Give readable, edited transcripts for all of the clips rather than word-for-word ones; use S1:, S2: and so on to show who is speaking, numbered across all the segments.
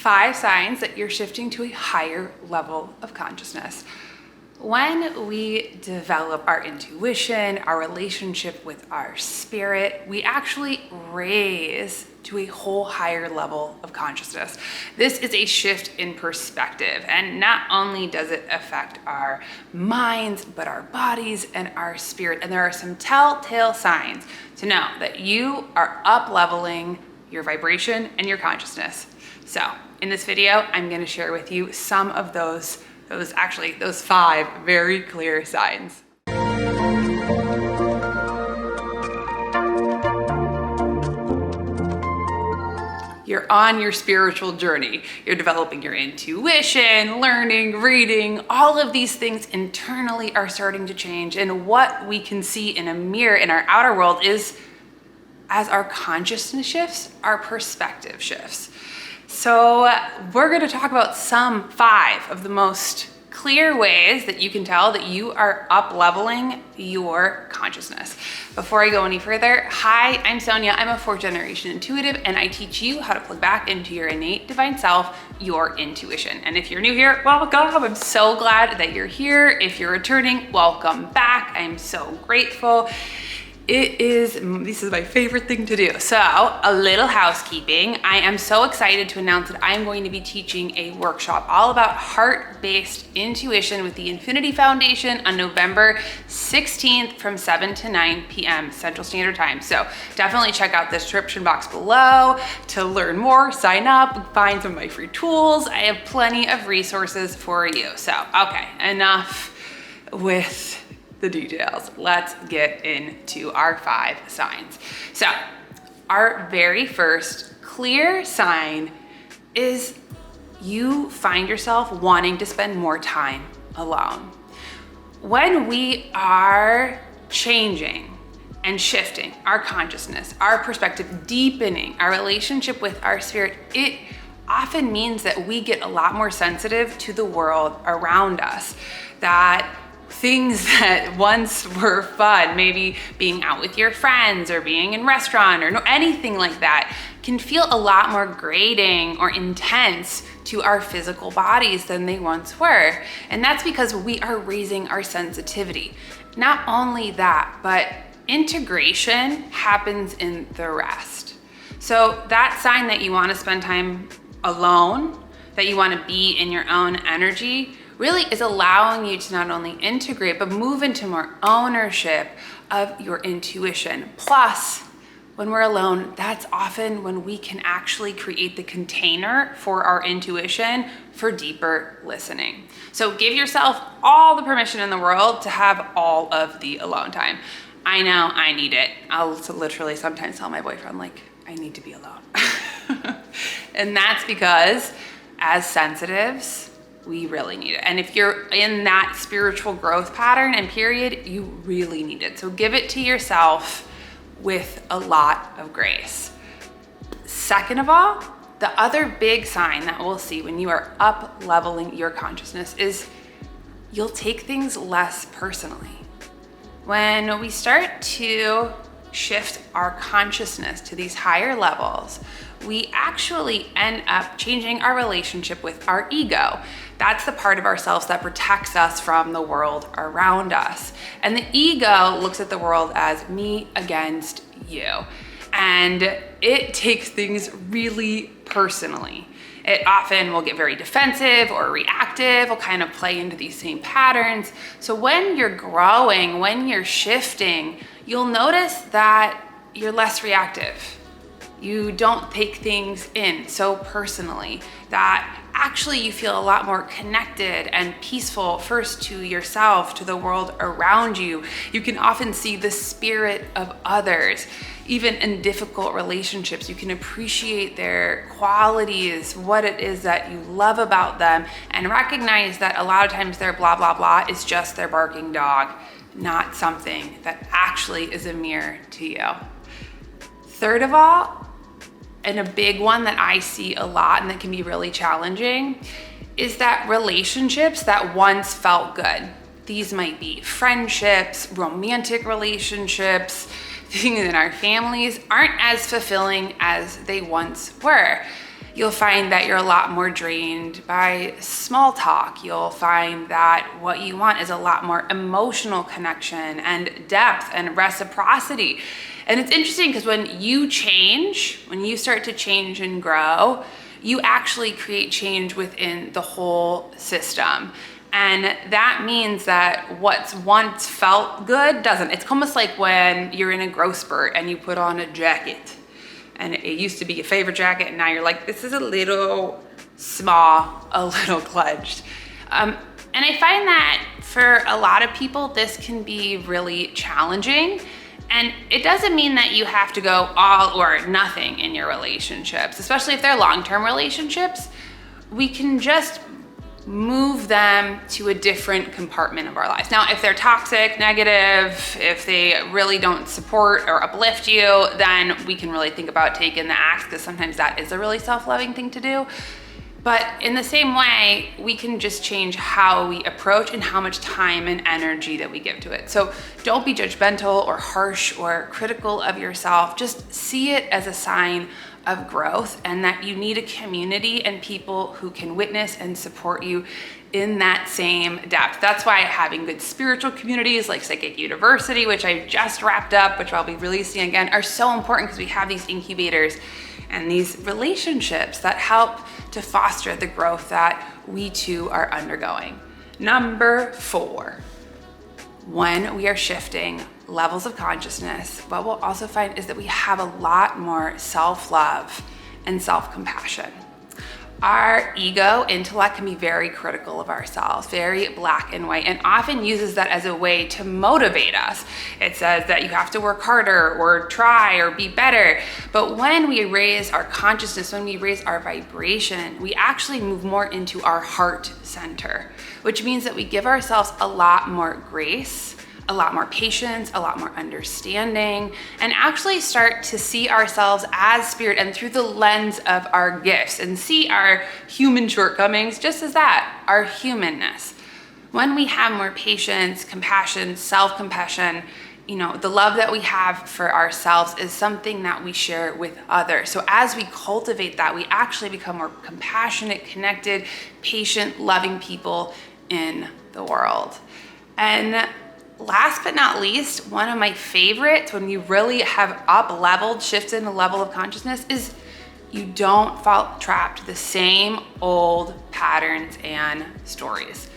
S1: 5 signs that you're shifting to a higher level of consciousness. When we develop our intuition, our relationship with our spirit, we actually raise to a whole higher level of consciousness. This is a shift in perspective, and not only does it affect our minds, but our bodies and our spirit. And there are some telltale signs to know that you are up-leveling your vibration and your consciousness. So in this video, I'm going to share with you some of those 5 very clear signs. You're on your spiritual journey. You're developing your intuition, learning, reading, all of these things internally are starting to change. And what we can see in a mirror in our outer world is, as our consciousness shifts, our perspective shifts. So we're going to talk about some 5 of the most clear ways that you can tell that you are up-leveling your consciousness. Before I go any further, hi, I'm Sonia. I'm a 4th generation intuitive, and I teach you how to plug back into your innate divine self, your intuition. And if you're new here, welcome. I'm so glad that you're here. If you're returning, welcome back. I'm so grateful. This is my favorite thing to do. So a little housekeeping. I am so excited to announce that I'm going to be teaching a workshop all about heart-based intuition with the Infinity Foundation on November 16th from 7 to 9 p.m. Central Standard Time. So definitely check out the description box below to learn more, sign up, find some of my free tools. I have plenty of resources for you. So, okay, enough with the details. Let's get into our 5 signs. So our very first clear sign is you find yourself wanting to spend more time alone. When we are changing and shifting our consciousness, our perspective, deepening our relationship with our spirit, it often means that we get a lot more sensitive to the world around us. That things that once were fun, maybe being out with your friends or being in a restaurant or anything like that, can feel a lot more grating or intense to our physical bodies than they once were. And that's because we are raising our sensitivity. Not only that, but integration happens in the rest. So that sign that you want to spend time alone, that you want to be in your own energy, really is allowing you to not only integrate, but move into more ownership of your intuition. Plus, when we're alone, that's often when we can actually create the container for our intuition for deeper listening. So give yourself all the permission in the world to have all of the alone time. I know, I need it. I'll literally sometimes tell my boyfriend, like, I need to be alone. And that's because as sensitives, we really need it. And if you're in that spiritual growth pattern and period, you really need it. So give it to yourself with a lot of grace. Second of all, the other big sign that we'll see when you are up-leveling your consciousness is you'll take things less personally. When we start to shift our consciousness to these higher levels, we actually end up changing our relationship with our ego. That's the part of ourselves that protects us from the world around us. And the ego looks at the world as me against you. And it takes things really personally. It often will get very defensive or reactive, will kind of play into these same patterns. So when you're growing, when you're shifting, you'll notice that you're less reactive. You don't take things in so personally, that actually you feel a lot more connected and peaceful, first to yourself, to the world around you. You can often see the spirit of others. Even in difficult relationships, you can appreciate their qualities, what it is that you love about them, and recognize that a lot of times their blah, blah, blah is just their barking dog, not something that actually is a mirror to you. Third of all, and a big one that I see a lot and that can be really challenging, is that relationships that once felt good, these might be friendships, romantic relationships, things in our families, aren't as fulfilling as they once were. You'll find that you're a lot more drained by small talk. You'll find that what you want is a lot more emotional connection and depth and reciprocity. And it's interesting because when you change, when you start to change and grow, you actually create change within the whole system. And that means that what's once felt good doesn't. It's almost like when you're in a growth spurt and you put on a jacket. And it used to be your favorite jacket, and now you're like, this is a little small, a little clutched. And I find that for a lot of people, this can be really challenging. And it doesn't mean that you have to go all or nothing in your relationships, especially if they're long-term relationships. We can just move them to a different compartment of our lives. Now, if they're toxic, negative, if they really don't support or uplift you, then we can really think about taking the axe, because sometimes that is a really self-loving thing to do. But in the same way, we can just change how we approach and how much time and energy that we give to it. So don't be judgmental or harsh or critical of yourself. Just see it as a sign of growth, and that you need a community and people who can witness and support you in that same depth. That's why having good spiritual communities like Psychic University, which I just wrapped up, which I'll be releasing again, are so important, because we have these incubators and these relationships that help to foster the growth that we too are undergoing. Number 4, when we are shifting levels of consciousness, what we'll also find is that we have a lot more self-love and self-compassion. Our ego intellect can be very critical of ourselves, very black and white, and often uses that as a way to motivate us. It says that you have to work harder or try or be better. But when we raise our consciousness, when we raise our vibration, we actually move more into our heart center, which means that we give ourselves a lot more grace, a lot more patience, a lot more understanding, and actually start to see ourselves as spirit and through the lens of our gifts, and see our human shortcomings just as that, our humanness. When we have more patience, compassion, self-compassion, the love that we have for ourselves is something that we share with others. So as we cultivate that, we actually become more compassionate, connected, patient, loving people in the world. And last but not least, one of my favorites when you really have up-leveled, shifted in the level of consciousness, is you don't fall trapped to the same old patterns and stories.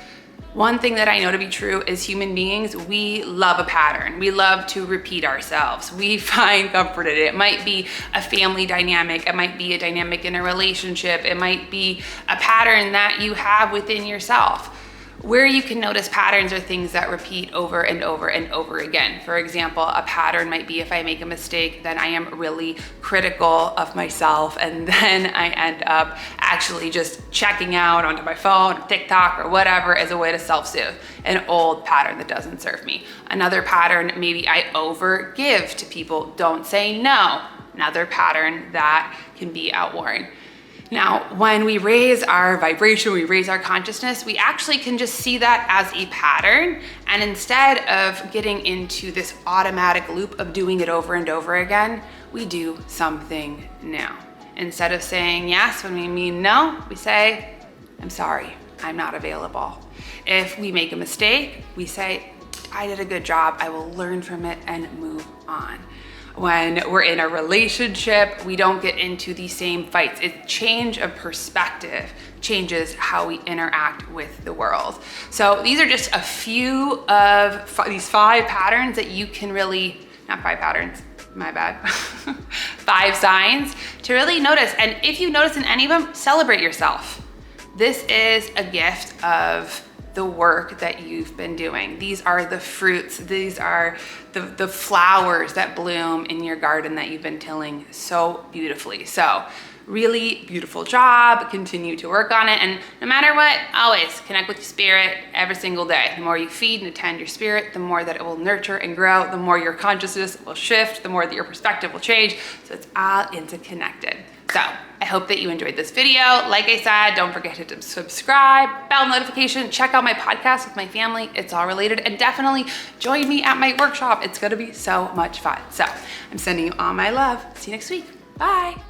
S1: One thing that I know to be true is human beings, we love a pattern. We love to repeat ourselves. We find comfort in it. It might be a family dynamic. It might be a dynamic in a relationship. It might be a pattern that you have within yourself. Where you can notice patterns are things that repeat over and over and over again. For example, a pattern might be if I make a mistake, then I am really critical of myself, and then I end up actually just checking out onto my phone or TikTok or whatever as a way to self-soothe. An old pattern that doesn't serve me. Another pattern, maybe I overgive to people, don't say no. Another pattern that can be outworn. Now, when we raise our vibration, we raise our consciousness, we actually can just see that as a pattern. And instead of getting into this automatic loop of doing it over and over again, we do something new. Instead of saying yes when we mean no, we say, I'm sorry, I'm not available. If we make a mistake, we say, I did a good job, I will learn from it and move on. When we're in a relationship, we don't get into the same fights. A change of perspective changes how we interact with the world. So these are just a few of these 5 patterns that you can really, not 5 patterns, my bad, 5 signs to really notice. And if you notice in any of them, celebrate yourself. This is a gift of the work that you've been doing. These are the fruits. These are the flowers that bloom in your garden that you've been tilling so beautifully. So really beautiful job. Continue to work on it. And no matter what, always connect with your spirit every single day. The more you feed and attend your spirit, the more that it will nurture and grow, the more your consciousness will shift, the more that your perspective will change. So it's all interconnected. So I hope that you enjoyed this video. Like I said, don't forget to subscribe, bell notification, check out my podcast with my family. It's all related. And definitely join me at my workshop. It's gonna be so much fun. So I'm sending you all my love. See you next week. Bye.